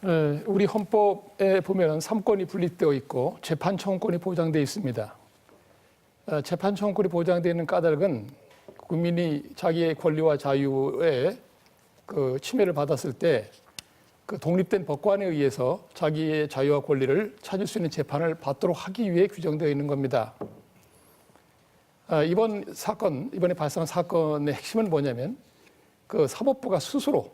우리 헌법에 보면 3권이 분립되어 있고 재판청구권이 보장되어 있습니다. 재판청구권이 보장되어 있는 까닭은 국민이 자기의 권리와 자유에 그 침해를 받았을 때 그 독립된 법관에 의해서 자기의 자유와 권리를 찾을 수 있는 재판을 받도록 하기 위해 규정되어 있는 겁니다. 이번에 발생한 사건의 핵심은 뭐냐면 그 사법부가 스스로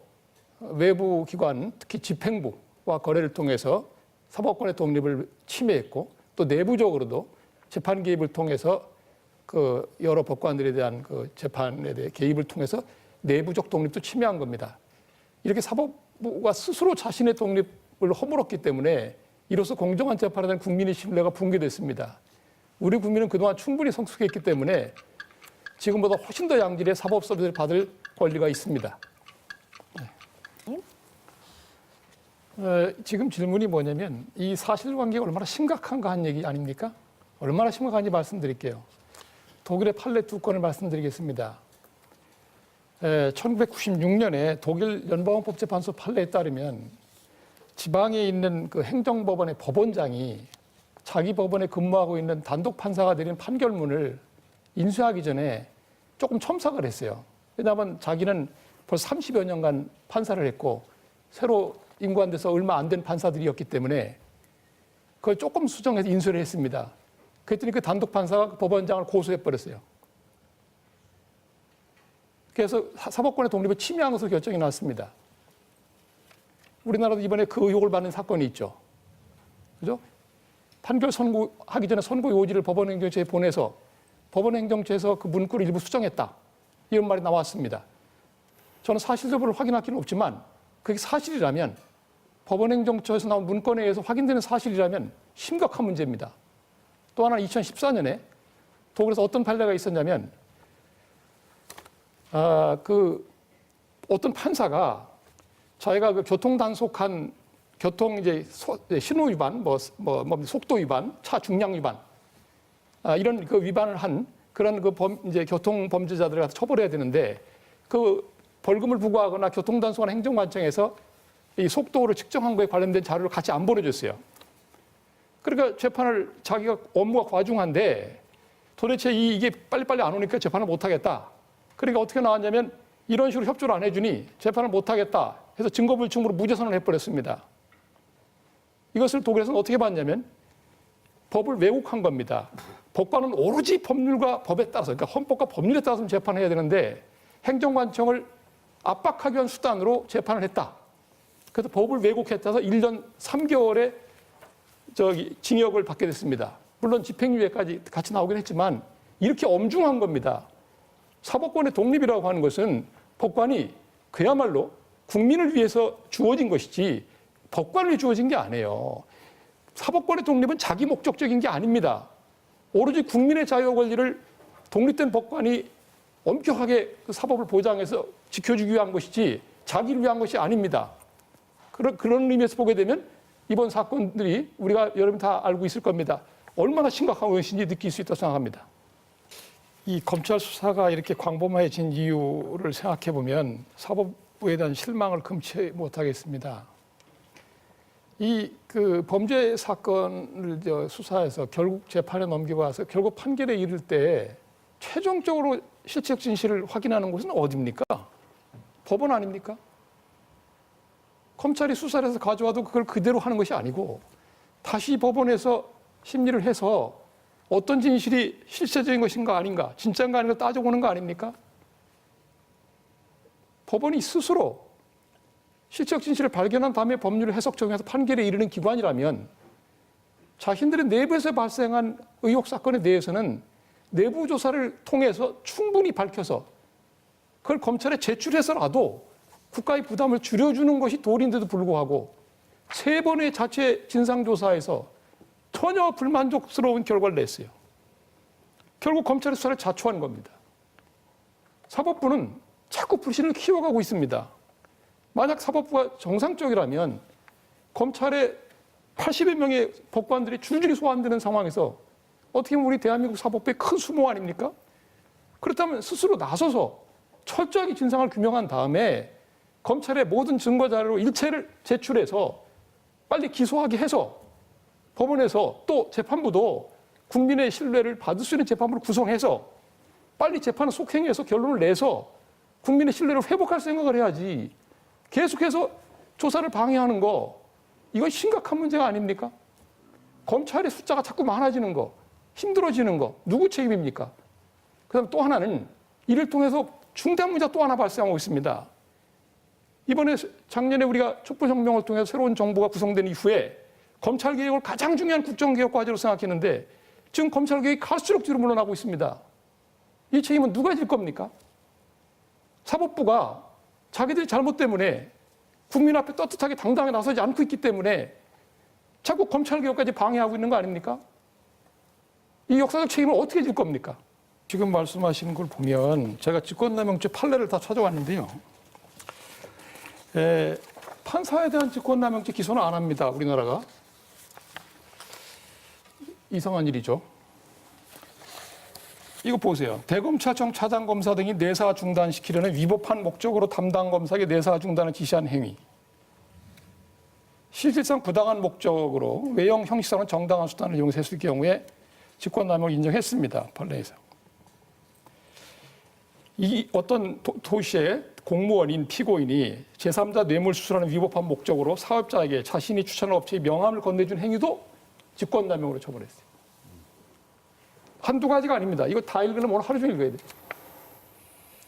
외부 기관, 특히 집행부와 거래를 통해서 사법권의 독립을 침해했고 또 내부적으로도 재판 개입을 통해서 그 여러 법관들에 대한 그 재판에 대해 개입을 통해서 내부적 독립도 침해한 겁니다. 이렇게 사법부가 스스로 자신의 독립을 허물었기 때문에 이로써 공정한 재판에 대한 국민의 신뢰가 붕괴됐습니다. 우리 국민은 그동안 충분히 성숙했기 때문에 지금보다 훨씬 더 양질의 사법 서비스를 받을 권리가 있습니다. 지금 질문이 뭐냐면 이 사실관계가 얼마나 심각한가 한 얘기 아닙니까? 얼마나 심각한지 말씀드릴게요. 독일의 판례 두 건을 말씀드리겠습니다. 1996년에 독일 연방헌법재판소 판례에 따르면 지방에 있는 그 행정법원의 법원장이 자기 법원에 근무하고 있는 단독 판사가 내린 판결문을 인수하기 전에 조금 첨삭을 했어요. 왜냐하면 자기는 벌써 30여 년간 판사를 했고 새로 임관돼서 얼마 안 된 판사들이었기 때문에 그걸 조금 수정해서 인수를 했습니다. 그랬더니 그 단독 판사가 법원장을 고소해버렸어요. 그래서 사법권의 독립을 침해한 것으로 결정이 났습니다. 우리나라도 이번에 그 의혹을 받는 사건이 있죠. 그죠? 판결 선고하기 전에 선고 요지를 법원행정처에 보내서 법원행정처에서 그 문구를 일부 수정했다. 이런 말이 나왔습니다. 저는 사실 여부를 확인할 필요는 없지만 그게 사실이라면 법원행정처에서 나온 문건에 의해서 확인되는 사실이라면 심각한 문제입니다. 또 하나는 2014년에 독일에서 어떤 판례가 있었냐면 어떤 판사가 자기가 그 교통 단속한 교통 신호 위반, 속도 위반, 차 중량 위반 이런 그 위반을 한 그런 그 교통 범죄자들을 가서 처벌해야 되는데 그 벌금을 부과하거나 교통 단속한 행정관청에서 이 속도를 측정한 거에 관련된 자료를 같이 안 보내줬어요. 그러니까 재판을 자기가 업무가 과중한데 도대체 이게 빨리빨리 안 오니까 재판을 못 하겠다. 그러니까 어떻게 나왔냐면 이런 식으로 협조를 안 해주니 재판을 못 하겠다 해서 증거불충으로 무죄선언을 해버렸습니다. 이것을 독일에서는 어떻게 봤냐면 법을 왜곡한 겁니다. 법관은 오로지 법률과 법에 따라서, 그러니까 헌법과 법률에 따라서 재판을 해야 되는데 행정관청을 압박하기 위한 수단으로 재판을 했다. 그래서 법을 왜곡했다서 1년 3개월의 징역을 받게 됐습니다. 물론 집행유예까지 같이 나오긴 했지만 이렇게 엄중한 겁니다. 사법권의 독립이라고 하는 것은 법관이 그야말로 국민을 위해서 주어진 것이지 법관을 위해 주어진 게 아니에요. 사법권의 독립은 자기 목적적인 게 아닙니다. 오로지 국민의 자유와 권리를 독립된 법관이 엄격하게 그 사법을 보장해서 지켜주기 위한 것이지 자기를 위한 것이 아닙니다. 그런 의미에서 보게 되면 이번 사건들이 우리가 여러분 다 알고 있을 겁니다. 얼마나 심각한 것인지 느낄 수 있다고 생각합니다. 이 검찰 수사가 이렇게 광범위해진 이유를 생각해 보면 사법부에 대한 실망을 금치 못하겠습니다. 그 범죄 사건을 수사해서 결국 재판에 넘기고 와서 결국 판결에 이를 때 최종적으로 실체적 진실을 확인하는 곳은 어디입니까? 법원 아닙니까? 검찰이 수사를 해서 가져와도 그걸 그대로 하는 것이 아니고 다시 법원에서 심리를 해서 어떤 진실이 실체적인 것인가 아닌가, 진짜인가 아닌가 따져보는 거 아닙니까? 법원이 스스로 실체적 진실을 발견한 다음에 법률을 해석 적용해서 판결에 이르는 기관이라면 자신들의 내부에서 발생한 의혹 사건에 대해서는 내부 조사를 통해서 충분히 밝혀서 그걸 검찰에 제출해서라도 국가의 부담을 줄여주는 것이 도리인데도 불구하고 3번의 자체 진상조사에서 전혀 불만족스러운 결과를 냈어요. 결국 검찰의 수사를 자초한 겁니다. 사법부는 자꾸 불신을 키워가고 있습니다. 만약 사법부가 정상적이라면 검찰의 80여 명의 법관들이 줄줄이 소환되는 상황에서 어떻게 보면 우리 대한민국 사법부의 큰 수모 아닙니까? 그렇다면 스스로 나서서 철저하게 진상을 규명한 다음에 검찰의 모든 증거 자료로 일체를 제출해서 빨리 기소하게 해서 법원에서 또 재판부도 국민의 신뢰를 받을 수 있는 재판부를 구성해서 빨리 재판을 속행해서 결론을 내서 국민의 신뢰를 회복할 생각을 해야지. 계속해서 조사를 방해하는 거, 이건 심각한 문제가 아닙니까? 검찰의 숫자가 자꾸 많아지는 거, 힘들어지는 거, 누구 책임입니까? 그다음 또 하나는 이를 통해서 중대한 문제가 또 하나 발생하고 있습니다. 이번에 작년에 우리가 촛불혁명을 통해서 새로운 정부가 구성된 이후에 검찰개혁을 가장 중요한 국정개혁 과제로 생각했는데 지금 검찰개혁이 갈수록 뒤로 물러나고 있습니다. 이 책임은 누가 질 겁니까? 사법부가 자기들의 잘못 때문에 국민 앞에 떳떳하게 당당하게 나서지 않고 있기 때문에 자꾸 검찰개혁까지 방해하고 있는 거 아닙니까? 이 역사적 책임을 어떻게 질 겁니까? 지금 말씀하시는 걸 보면 제가 직권남용죄 판례를 다 찾아왔는데요. 판사에 대한 직권남용죄 기소는 안 합니다. 우리나라가. 이상한 일이죠. 이거 보세요. 대검찰청 차장검사 등이 내사 중단시키려는 위법한 목적으로 담당 검사에게 내사 중단을 지시한 행위. 실질상 부당한 목적으로 외형 형식상은 정당한 수단을 이용해서 했을 경우에 직권남용을 인정했습니다. 판례에서. 이 어떤 도시의 공무원인 피고인이 제3자 뇌물수수라는 위법한 목적으로 사업자에게 자신이 추천한 업체의 명함을 건네준 행위도 직권남용으로 처벌했어요. 한두 가지가 아닙니다. 이거 다 읽으려면 오늘 하루 종일 읽어야 돼요.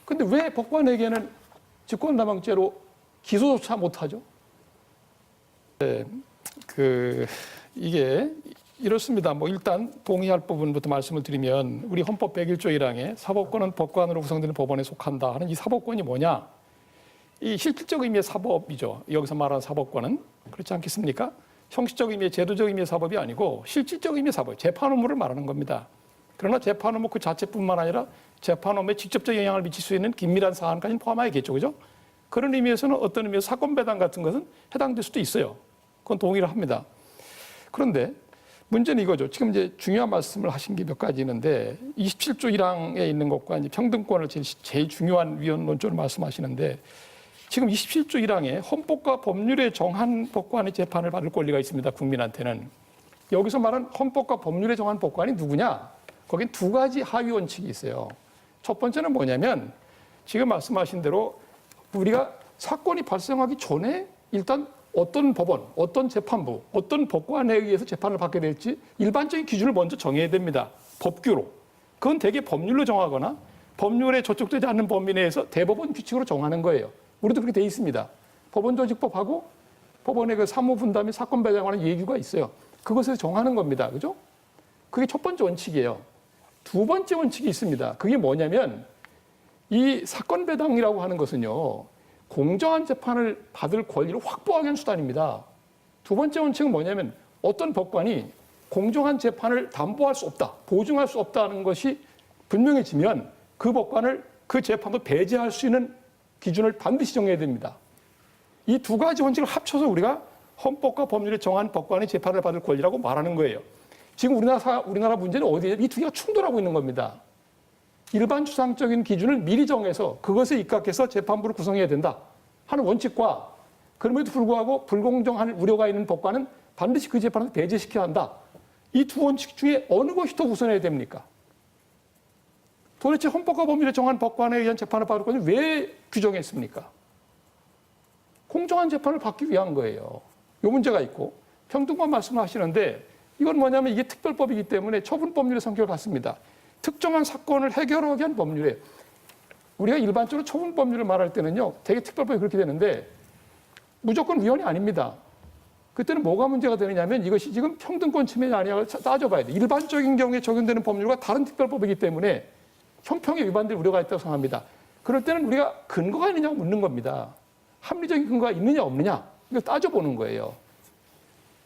근데 왜 법관에게는 직권남용죄로 기소조차 못하죠? 네, 이게 이렇습니다. 일단 동의할 부분부터 말씀을 드리면 우리 헌법 101조 1항에 사법권은 법관으로 구성되는 법원에 속한다 하는 이 사법권이 뭐냐? 이 실질적 의미의 사법이죠. 여기서 말하는 사법권은 그렇지 않겠습니까? 형식적 의미의 제도적 의미의 사법이 아니고 실질적 의미의 사법, 재판 업무를 말하는 겁니다. 그러나 재판 업무 그 자체뿐만 아니라 재판 업무에 직접적 영향을 미칠 수 있는 긴밀한 사안까지는 포함하겠죠, 그죠? 그런 의미에서는 어떤 의미에서 사건 배당 같은 것은 해당될 수도 있어요. 그건 동의를 합니다. 그런데 문제는 이거죠. 지금 이제 중요한 말씀을 하신 게 몇 가지 있는데 27조 1항에 있는 것과 이제 평등권을 제일 중요한 위헌 논조를 말씀하시는데 지금 27조 1항에 헌법과 법률에 정한 법관의 재판을 받을 권리가 있습니다. 국민한테는. 여기서 말한 헌법과 법률에 정한 법관이 누구냐? 거긴 두 가지 하위 원칙이 있어요. 첫 번째는 뭐냐면 지금 말씀하신 대로 우리가 사건이 발생하기 전에 일단 어떤 법원, 어떤 재판부, 어떤 법관에 의해서 재판을 받게 될지 일반적인 기준을 먼저 정해야 됩니다. 법규로. 그건 대개 법률로 정하거나 법률에 저촉되지 않는 범위 내에서 대법원 규칙으로 정하는 거예요. 우리도 그렇게 돼 있습니다. 법원조직법하고 법원의 그 사무분담 및 사건 배당하는 예규가 있어요. 그것에서 정하는 겁니다. 그죠? 그게 첫 번째 원칙이에요. 두 번째 원칙이 있습니다. 그게 뭐냐면 이 사건 배당이라고 하는 것은요. 공정한 재판을 받을 권리를 확보하기 위한 수단입니다. 두 번째 원칙은 뭐냐면 어떤 법관이 공정한 재판을 담보할 수 없다, 보증할 수 없다는 것이 분명해지면 그 법관을 그 재판도 배제할 수 있는 기준을 반드시 정해야 됩니다. 이 두 가지 원칙을 합쳐서 우리가 헌법과 법률에 정한 법관의 재판을 받을 권리라고 말하는 거예요. 지금 우리나라 문제는 어디에 이 두 개가 충돌하고 있는 겁니다. 일반 추상적인 기준을 미리 정해서 그것에 입각해서 재판부를 구성해야 된다 하는 원칙과 그럼에도 불구하고 불공정한 우려가 있는 법관은 반드시 그 재판을 배제시켜야 한다. 이 두 원칙 중에 어느 것이 더 우선해야 됩니까? 도대체 헌법과 법률에 정한 법관에 의한 재판을 받을 권리를 왜 규정했습니까? 공정한 재판을 받기 위한 거예요. 이 문제가 있고 평등권 말씀을 하시는데 이건 뭐냐면 이게 특별법이기 때문에 처분법률의 성격을 갖습니다. 특정한 사건을 해결하기 위한 법률에 우리가 일반적으로 처분법률을 말할 때는요. 되게 특별법이 그렇게 되는데 무조건 위헌이 아닙니다. 그때는 뭐가 문제가 되느냐면 이것이 지금 평등권 침해냐 아니냐를 따져봐야 돼. 일반적인 경우에 적용되는 법률과 다른 특별법이기 때문에 형평에 위반될 우려가 있다고 생각합니다. 그럴 때는 우리가 근거가 있느냐고 묻는 겁니다. 합리적인 근거가 있느냐 없느냐 이걸 따져보는 거예요.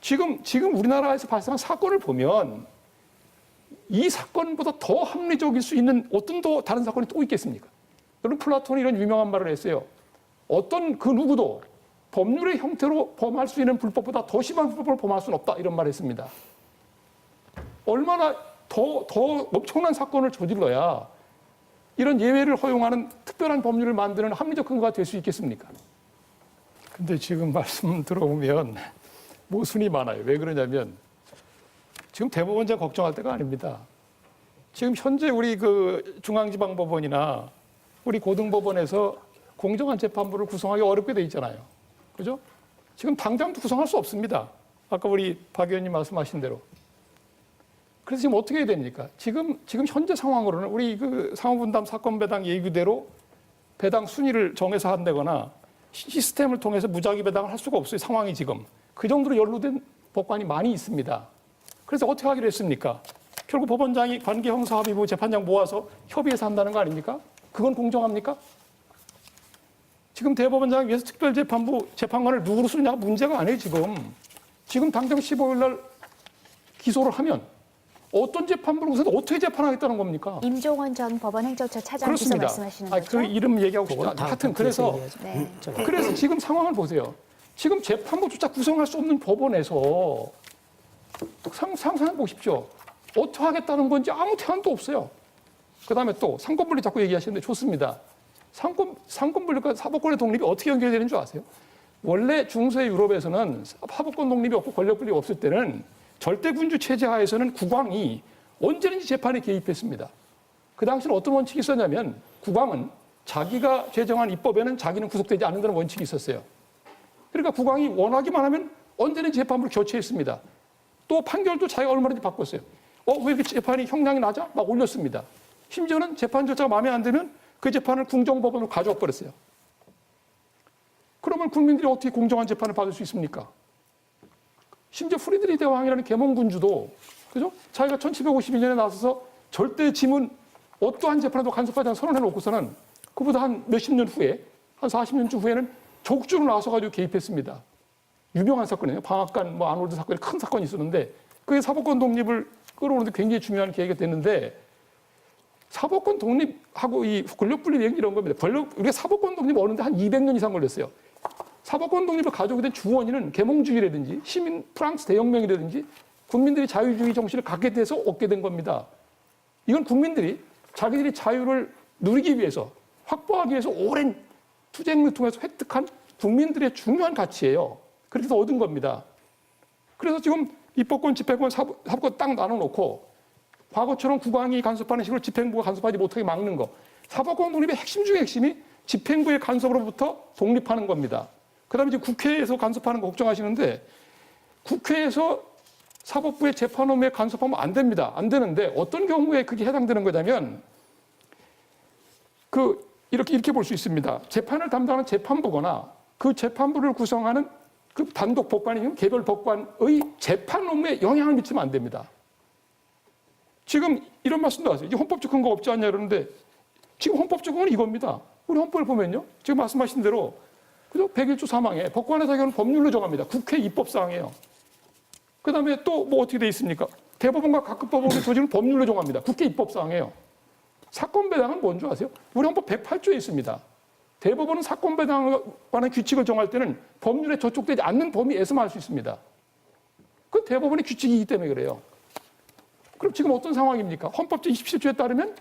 지금 우리나라에서 발생한 사건을 보면 이 사건보다 더 합리적일 수 있는 어떤 더 다른 사건이 또 있겠습니까? 여러분 플라톤이 이런 유명한 말을 했어요. 어떤 그 누구도 법률의 형태로 범할 수 있는 불법보다 더 심한 불법을 범할 수는 없다 이런 말을 했습니다. 얼마나 더 엄청난 사건을 저질러야 이런 예외를 허용하는 특별한 법률을 만드는 합리적 근거가 될 수 있겠습니까? 근데 지금 말씀 들어보면 모순이 많아요. 왜 그러냐면 지금 대법원장 걱정할 때가 아닙니다. 지금 현재 우리 그 중앙지방법원이나 우리 고등법원에서 공정한 재판부를 구성하기 어렵게 돼 있잖아요. 그죠? 지금 당장도 구성할 수 없습니다. 아까 우리 박 의원님 말씀하신 대로. 그래서 지금 어떻게 해야 됩니까? 지금 현재 상황으로는 우리 그 상호분담 사건 배당 예규대로 배당 순위를 정해서 한다거나 시스템을 통해서 무작위 배당을 할 수가 없어요. 상황이 지금. 그 정도로 연루된 법관이 많이 있습니다. 그래서 어떻게 하기로 했습니까? 결국 법원장이 관계 형사합의부 재판장 모아서 협의해서 한다는 거 아닙니까? 그건 공정합니까? 지금 대법원장이 위해서 특별재판부 재판관을 누구로 쓰느냐가 문제가 아니에요, 지금. 지금 당장 15일 날 기소를 하면 어떤 재판부를 구성해서 어떻게 재판하겠다는 겁니까? 임종원 전 법원행정처 차장 비서 그렇습니다. 말씀하시는 거죠? 그 이름 얘기하고 싶지 않아요. 하여튼 그래서 그래서 지금 상황을 보세요. 지금 재판부조차 구성할 수 없는 법원에서 상상해 보십시오. 어떻게 하겠다는 건지 아무 대안도 없어요. 그다음에 또 상권분리 자꾸 얘기하시는데 좋습니다. 상권분리과 사법권의 독립이 어떻게 연결되는 줄 아세요? 원래 중세 유럽에서는 사법권 독립이 없고 권력 분립이 없을 때는 절대군주 체제 하에서는 국왕이 언제든지 재판에 개입했습니다. 그 당시는 어떤 원칙이 있었냐면 국왕은 자기가 제정한 입법에는 자기는 구속되지 않는다는 원칙이 있었어요. 그러니까 국왕이 원하기만 하면 언제든지 재판부를 교체했습니다. 또 판결도 자기가 얼마든지 바꿨어요. 왜 이렇게 재판이 형량이 낮아? 막 올렸습니다. 심지어는 재판 절차가 마음에 안 들면 그 재판을 궁정법원으로 가져와 버렸어요. 그러면 국민들이 어떻게 공정한 재판을 받을 수 있습니까? 심지어 프리드리히 왕이라는 계몽군주도 그죠? 자기가 1752년에 나서서 절대 짐은 어떠한 재판에도 간섭하지 않는 선언해 놓고서는 그보다 한 몇십 년 후에 한 40년쯤 후에는 적주로 나서가지고 개입했습니다. 유명한 사건이에요. 방앗간 뭐 아놀드 사건이 큰 사건이 있었는데 그게 사법권 독립을 끌어오는데 굉장히 중요한 계기가 됐는데 사법권 독립하고 이 권력 분리 얘기 이런 겁니다. 우리가 사법권 독립 오는데 한 200년 이상 걸렸어요. 사법권 독립을 가져오게 된 주원인은 계몽주의라든지 시민 프랑스 대혁명이라든지 국민들이 자유주의 정신을 갖게 돼서 얻게 된 겁니다. 이건 국민들이 자기들이 자유를 누리기 위해서 확보하기 위해서 오랜 투쟁을 통해서 획득한 국민들의 중요한 가치예요. 그렇게 해서 얻은 겁니다. 그래서 지금 입법권, 집행권, 사법권 딱 나눠놓고 과거처럼 국왕이 간섭하는 식으로 집행부가 간섭하지 못하게 막는 거. 사법권 독립의 핵심 중의 핵심이 집행부의 간섭으로부터 독립하는 겁니다. 그다음에 이제 국회에서 간섭하는 거 걱정하시는데 국회에서 사법부의 재판원에 간섭하면 안 됩니다. 안 되는데 어떤 경우에 그게 해당되는 거냐면 이렇게 볼 수 있습니다. 재판을 담당하는 재판부거나 그 재판부를 구성하는 그 단독 법관이면 개별 법관의 재판 업무에 영향을 미치면 안 됩니다. 지금 이런 말씀도 하세요. 이게 헌법적 근거 없지 않냐 그러는데 지금 헌법적 근거는 이겁니다. 우리 헌법을 보면요. 지금 말씀하신 대로 그죠? 101조 3항에 법관의 자격은 법률로 정합니다. 국회 입법사항이에요. 그 다음에 또 뭐 어떻게 돼 있습니까? 대법원과 각급 법원의 조직은 법률로 정합니다. 국회 입법사항이에요. 사건 배당은 뭔지 아세요? 우리 헌법 108조에 있습니다. 대법원은 사건 배당에 관한 규칙을 정할 때는 법률에 저촉되지 않는 범위에서만 할 수 있습니다. 그건 대법원의 규칙이기 때문에 그래요. 그럼 지금 어떤 상황입니까? 헌법 제27조에 따르면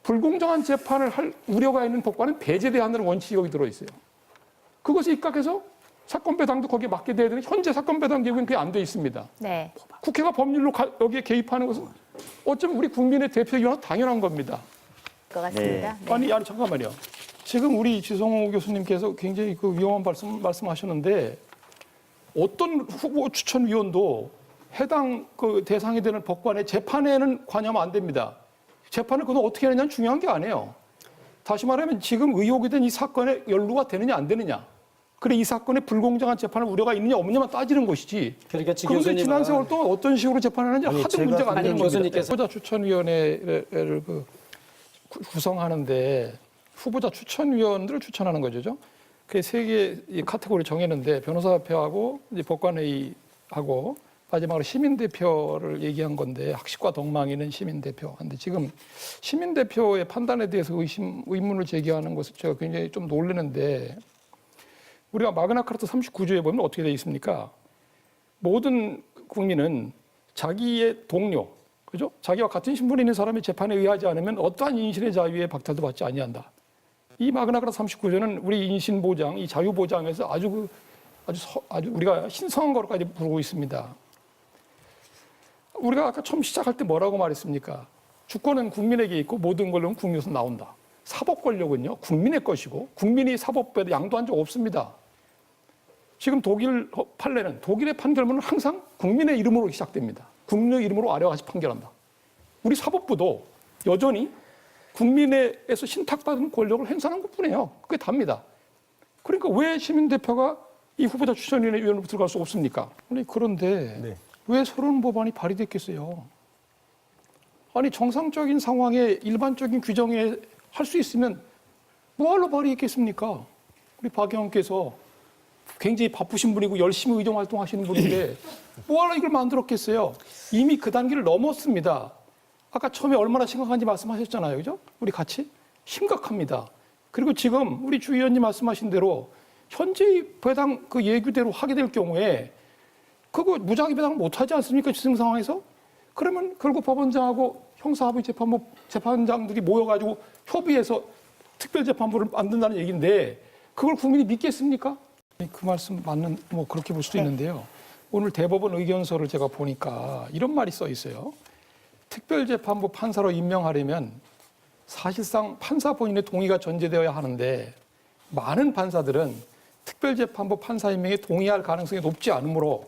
불공정한 재판을 할 우려가 있는 법관은 배제돼야 한다는 원칙이 여기 들어있어요. 그것에 입각해서 사건 배당도 거기에 맞게 돼야 되는 현재 사건 배당 계획은 그게 안 돼 있습니다. 네. 국회가 법률로 여기에 개입하는 것은 어쩌면 우리 국민의 대표이거나 당연한 겁니다. 것 같습니다. 네. 아니 잠깐만요. 지금 우리 지성호 교수님께서 굉장히 그 위험한 말씀하셨는데 어떤 후보 추천위원도 해당 그 대상이 되는 법관의 재판에는 관여하면 안 됩니다. 재판을 그건 어떻게 하느냐는 중요한 게 아니에요. 다시 말하면 지금 의혹이 된 이 사건에 연루가 되느냐 안 되느냐. 그래 이 사건에 불공정한 재판을 우려가 있느냐 없느냐만 따지는 것이지. 그러니까 그런데 지난 세월 동안 어떤 식으로 재판하는지 하도 문제가 안 되는 겁니다. 교수님께서 후보자 추천위원회를 구성하는데 후보자 추천위원들을 추천하는 거죠. 그 세 개의 카테고리를 정했는데 변호사협회하고 이제 법관회의하고 마지막으로 시민대표를 얘기한 건데 학식과 덕망이는 시민대표. 근데 지금 시민대표의 판단에 대해서 의문을 제기하는 것을 제가 굉장히 좀 놀라는데 우리가 마그나카르타 39조에 보면 어떻게 되어 있습니까? 모든 국민은 자기의 동료, 그죠? 자기와 같은 신분이 있는 사람이 재판에 의하지 않으면 어떠한 인신의 자유에 박탈도 받지 아니한다. 이 마그나카르타 39조는 우리 인신 보장, 이 자유 보장에서 아주 아주 우리가 신성한 거로까지 부르고 있습니다. 우리가 아까 처음 시작할 때 뭐라고 말했습니까? 주권은 국민에게 있고 모든 권력은 국민에서 나온다. 사법 권력은요, 국민의 것이고 국민이 사법부에 양도한 적 없습니다. 지금 독일 판례는 독일의 판결문은 항상 국민의 이름으로 시작됩니다. 국민의 이름으로 아래와같이 판결한다. 우리 사법부도 여전히 국민에서 신탁받은 권력을 행사하는 것뿐이에요. 그게 답니다. 그러니까 왜 시민대표가 이 후보자 추천위원회로 들어갈 수 없습니까? 아니, 그런데 네. 왜 새로운 법안이 발의됐겠어요? 아니, 정상적인 상황에 일반적인 규정에 할 수 있으면 뭐하러 발의했겠습니까? 우리 박 의원께서 굉장히 바쁘신 분이고 열심히 의정 활동하시는 분인데 뭐하러 이걸 만들었겠어요? 이미 그 단계를 넘었습니다. 아까 처음에 얼마나 심각한지 말씀하셨잖아요. 그죠? 우리 같이? 심각합니다. 그리고 지금 우리 주 의원님 말씀하신 대로 현재 배당 그 예규대로 하게 될 경우에 그거 무작위 배당 못 하지 않습니까? 지금 상황에서? 그러면 결국 법원장하고 형사합의 재판부 재판장들이 모여가지고 협의해서 특별재판부를 만든다는 얘기인데 그걸 국민이 믿겠습니까? 그 말씀 맞는 뭐 그렇게 볼 수도 있는데요. 오늘 대법원 의견서를 제가 보니까 이런 말이 써 있어요. 특별재판부 판사로 임명하려면 사실상 판사 본인의 동의가 전제되어야 하는데 많은 판사들은 특별재판부 판사 임명에 동의할 가능성이 높지 않으므로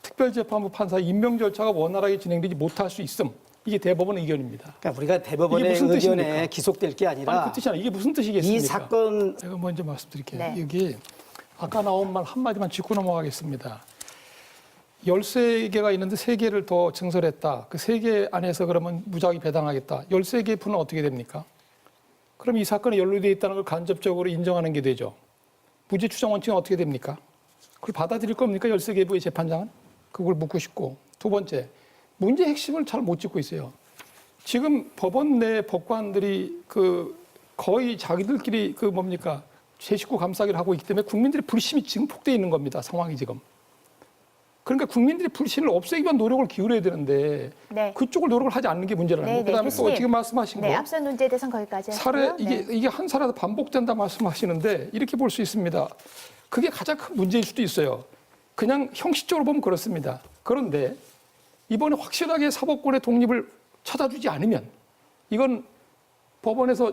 특별재판부 판사 임명 절차가 원활하게 진행되지 못할 수 있음. 이게 대법원 의견입니다. 그러니까 우리가 대법원의 의견에 뜻입니까? 기속될 게 아니라 아니, 그 뜻이 아니라 이게 무슨 뜻이겠습니까? 이 사건 제가 먼저 말씀드릴게요. 네. 여기 아까 나온 말 한마디만 짚고 넘어가겠습니다. 13개가 있는데 3개를 더 증설했다. 그 3개 안에서 그러면 무작위 배당하겠다. 13개 분은 어떻게 됩니까? 그럼 이 사건에 연루되어 있다는 걸 간접적으로 인정하는 게 되죠. 무죄 추정 원칙은 어떻게 됩니까? 그걸 받아들일 겁니까? 13개 부의 재판장은? 그걸 묻고 싶고. 두 번째, 문제 핵심을 잘 못 짚고 있어요. 지금 법원 내 법관들이 거의 자기들끼리 제 식구 감싸기를 하고 있기 때문에 국민들의 불신이 지금 폭대해 있는 겁니다. 상황이 지금. 그러니까 국민들의 불신을 없애기 위한 노력을 기울여야 되는데 네. 그쪽을 노력을 하지 않는 게 문제라는 거예요. 그다음에 또 교수님. 지금 말씀하신 네, 거. 앞선 문제에 대해서는 거기까지 사례 하고요. 네. 이게 한 사례도 반복된다 말씀하시는데 이렇게 볼 수 있습니다. 그게 가장 큰 문제일 수도 있어요. 그냥 형식적으로 보면 그렇습니다. 그런데 이번에 확실하게 사법권의 독립을 찾아주지 않으면 이건 법원에서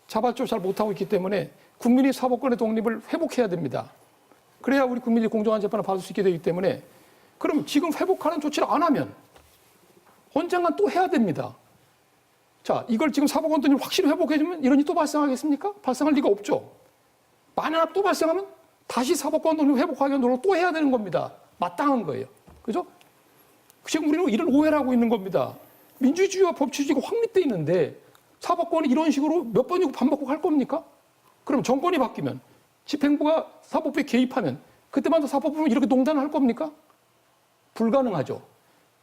자발적으로 잘 못하고 있기 때문에 국민이 사법권의 독립을 회복해야 됩니다. 그래야 우리 국민이 공정한 재판을 받을 수 있게 되기 때문에 그럼 지금 회복하는 조치를 안 하면 언젠간 또 해야 됩니다. 자, 이걸 지금 사법권 독립을 확실히 회복해주면 이런 일이 또 발생하겠습니까? 발생할 리가 없죠. 만약 또 발생하면 다시 사법권 독립을 회복하기 위한 노력을 또 해야 되는 겁니다. 마땅한 거예요. 그죠? 지금 우리는 이런 오해를 하고 있는 겁니다. 민주주의와 법치주의가 확립돼 있는데 사법권이 이런 식으로 몇 번이고 반복하고 할 겁니까? 그럼 정권이 바뀌면 집행부가 사법부에 개입하면 그때마다 사법부는 이렇게 농단을 할 겁니까? 불가능하죠.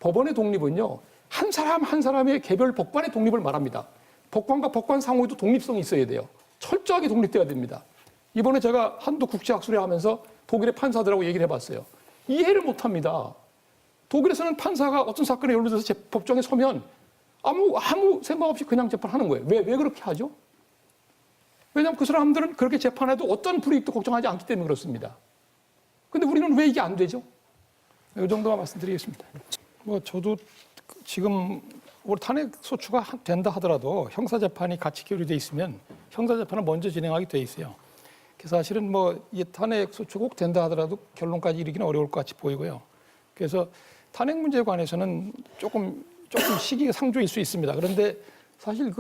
법원의 독립은요. 한 사람 한 사람의 개별 법관의 독립을 말합니다. 법관과 법관 상호에도 독립성이 있어야 돼요. 철저하게 독립돼야 됩니다. 이번에 제가 한두 국제학술회 하면서 독일의 판사들하고 얘기를 해봤어요. 이해를 못합니다. 독일에서는 판사가 어떤 사건에 연루돼서 법정에 서면 아무 생각 없이 그냥 재판하는 거예요. 왜 그렇게 하죠? 왜냐하면 그 사람들은 그렇게 재판해도 어떤 불이익도 걱정하지 않기 때문에 그렇습니다. 근데 우리는 왜 이게 안 되죠? 이 정도만 말씀드리겠습니다. 저도 지금 올 탄핵 소추가 된다 하더라도 형사재판이 같이 기울어져 있으면 형사재판을 먼저 진행하게 돼 있어요. 그래서 사실은 이 탄핵 소추 꼭 된다 하더라도 결론까지 이르기는 어려울 것 같이 보이고요. 그래서 탄핵 문제에 관해서는 조금 시기가 상조일 수 있습니다. 그런데 사실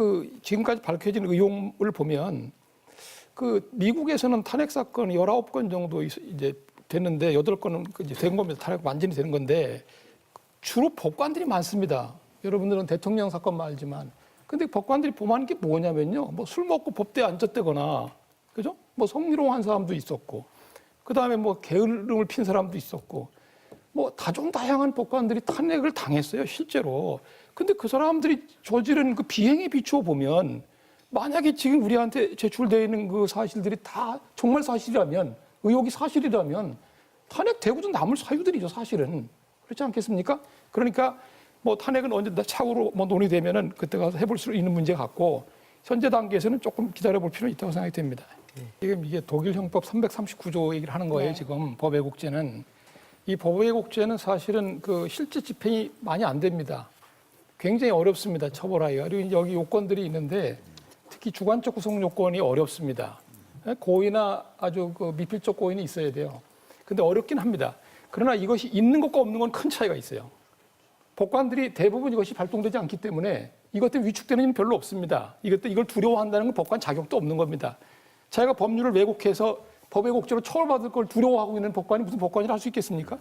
지금까지 밝혀진 의혹을 보면 미국에서는 탄핵 사건이 19건 정도 이제 됐는데 8건은 이제 된 겁니다. 탄핵 완전히 되는 건데 주로 법관들이 많습니다. 여러분들은 대통령 사건만 알지만. 근데 법관들이 범하는 게 뭐냐면요. 술 먹고 법대에 앉았다거나, 그죠? 성희롱한 사람도 있었고, 그 다음에 게으름을 핀 사람도 있었고, 다종다양한 법관들이 탄핵을 당했어요, 실제로. 근데 그 사람들이 저지른 그 비행에 비추어 보면 만약에 지금 우리한테 제출되어 있는 그 사실들이 다 정말 사실이라면, 의혹이 사실이라면 탄핵되고도 남을 사유들이죠, 사실은. 그렇지 않겠습니까? 그러니까 탄핵은 언제 차후로 논의되면은 그때 가서 해볼 수 있는 문제 같고 현재 단계에서는 조금 기다려볼 필요는 있다고 생각이 됩니다. 지금 이게 독일 형법 339조 얘기를 하는 거예요. 네. 지금 법외국죄는. 이 법외국죄는 사실은 그 실제 집행이 많이 안 됩니다. 굉장히 어렵습니다. 처벌하기가. 그리고 여기 요건들이 있는데 특히 주관적 구성 요건이 어렵습니다. 고의나 아주 그 미필적 고의는 있어야 돼요. 근데 어렵긴 합니다. 그러나 이것이 있는 것과 없는 건 큰 차이가 있어요. 법관들이 대부분 이것이 발동되지 않기 때문에 이것 때문에 위축되는 일은 별로 없습니다. 이걸 두려워한다는 건 법관 자격도 없는 겁니다. 자기가 법률을 왜곡해서 법외국죄로 처벌받을 걸 두려워하고 있는 법관이 무슨 법관이라 할 수 있겠습니까?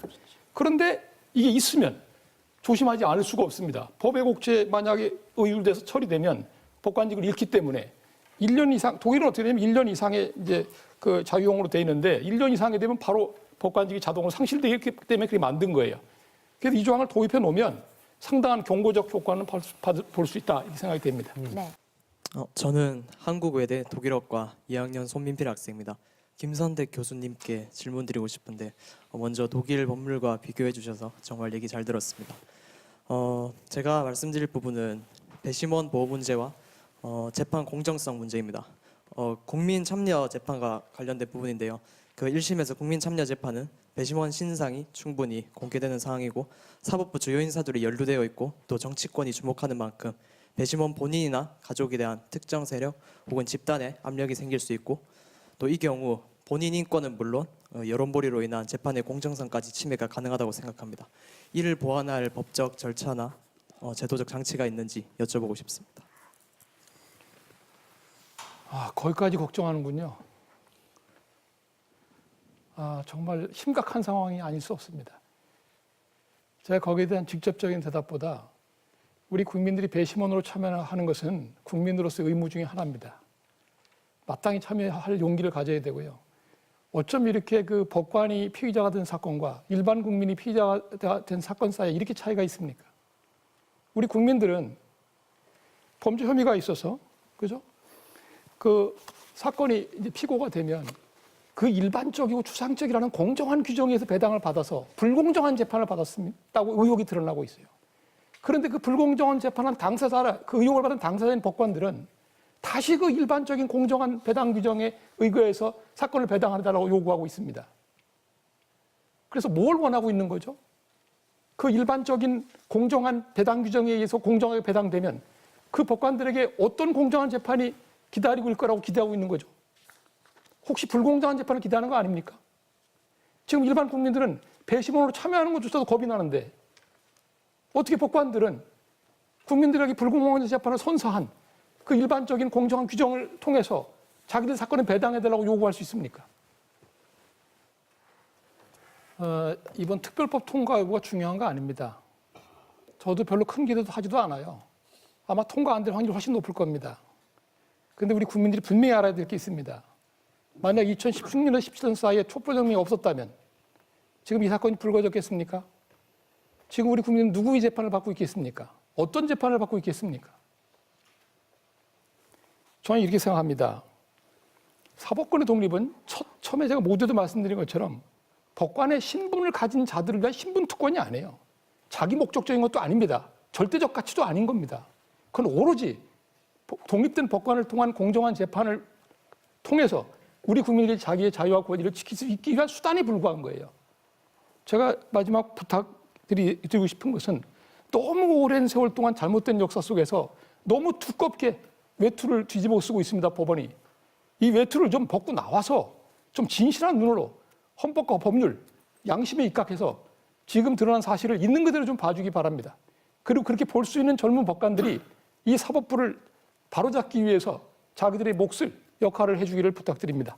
그런데 이게 있으면 조심하지 않을 수가 없습니다. 법외국죄 만약에 의율돼서 처리되면 법관직을 잃기 때문에 1년 이상, 독일은 어떻게 되냐면 1년 이상의 이제 그 자유용으로 돼 있는데 1년 이상이 되면 바로 법관직이 자동으로 상실되기 때문에 그렇게 만든 거예요. 그래서 이 조항을 도입해 놓으면 상당한 경고적 효과는 볼 수 있다 이렇게 생각이 됩니다. 네. 저는 한국외대 독일어과 2학년 손민필 학생입니다. 김선택 교수님께 질문드리고 싶은데 먼저 독일 법률과 비교해 주셔서 정말 얘기 잘 들었습니다. 제가 말씀드릴 부분은 배심원 보호 문제와 재판 공정성 문제입니다. 국민 참여 재판과 관련된 부분인데요. 그 1심에서 국민 참여 재판은 배심원 신상이 충분히 공개되는 사항이고 사법부 주요 인사들이 연루되어 있고 또 정치권이 주목하는 만큼 배심원 본인이나 가족에 대한 특정 세력 혹은 집단에 압력이 생길 수 있고 또 이 경우 본인 인권은 물론 여론몰이로 인한 재판의 공정성까지 침해가 가능하다고 생각합니다. 이를 보완할 법적 절차나 제도적 장치가 있는지 여쭤보고 싶습니다. 거기까지 걱정하는군요. 정말 심각한 상황이 아닐 수 없습니다. 제가 거기에 대한 직접적인 대답보다 우리 국민들이 배심원으로 참여하는 것은 국민으로서의 의무 중에 하나입니다. 마땅히 참여할 용기를 가져야 되고요. 어쩜 이렇게 그 법관이 피의자가 된 사건과 일반 국민이 피의자가 된 사건 사이에 이렇게 차이가 있습니까? 우리 국민들은 범죄 혐의가 있어서, 그죠? 그 사건이 이제 피고가 되면 그 일반적이고 추상적이라는 공정한 규정에서 배당을 받아서 불공정한 재판을 받았다고 의혹이 드러나고 있어요. 그런데 그 불공정한 재판한 당사자, 그 의혹을 받은 당사자인 법관들은 다시 그 일반적인 공정한 배당 규정에 의거해서 사건을 배당하달라고 요구하고 있습니다. 그래서 뭘 원하고 있는 거죠? 그 일반적인 공정한 배당 규정에 의해서 공정하게 배당되면 그 법관들에게 어떤 공정한 재판이 기다리고 있을 거라고 기대하고 있는 거죠? 혹시 불공정한 재판을 기대하는 거 아닙니까? 지금 일반 국민들은 배심원으로 참여하는 것조차도 겁이 나는데 어떻게 법관들은 국민들에게 불공정한 재판을 선사한 그 일반적인 공정한 규정을 통해서 자기들 사건을 배당해달라고 요구할 수 있습니까? 이번 특별법 통과 여부가 중요한 거 아닙니다. 저도 별로 큰 기대도 하지도 않아요. 아마 통과 안 될 확률이 훨씬 높을 겁니다. 그런데 우리 국민들이 분명히 알아야 될 게 있습니다. 만약 2016년에서 17년 사이에 촛불혁명이 없었다면 지금 이 사건이 불거졌겠습니까? 지금 우리 국민은 누구의 재판을 받고 있겠습니까? 어떤 재판을 받고 있겠습니까? 저는 이렇게 생각합니다. 사법권의 독립은 처음에 제가 모두도 말씀드린 것처럼 법관의 신분을 가진 자들을 위한 신분 특권이 아니에요. 자기 목적적인 것도 아닙니다. 절대적 가치도 아닌 겁니다. 그건 오로지 독립된 법관을 통한 공정한 재판을 통해서 우리 국민들이 자기의 자유와 권리를 지킬 수 있기 위한 수단에 불과한 거예요. 제가 마지막 부탁드리고 싶은 것은 너무 오랜 세월 동안 잘못된 역사 속에서 너무 두껍게 외투를 뒤집어 쓰고 있습니다, 법원이. 이 외투를 좀 벗고 나와서 좀 진실한 눈으로 헌법과 법률, 양심에 입각해서 지금 드러난 사실을 있는 그대로 좀 봐주기 바랍니다. 그리고 그렇게 볼 수 있는 젊은 법관들이 이 사법부를 바로잡기 위해서 자기들의 몫을, 역할을 해주기를 부탁드립니다.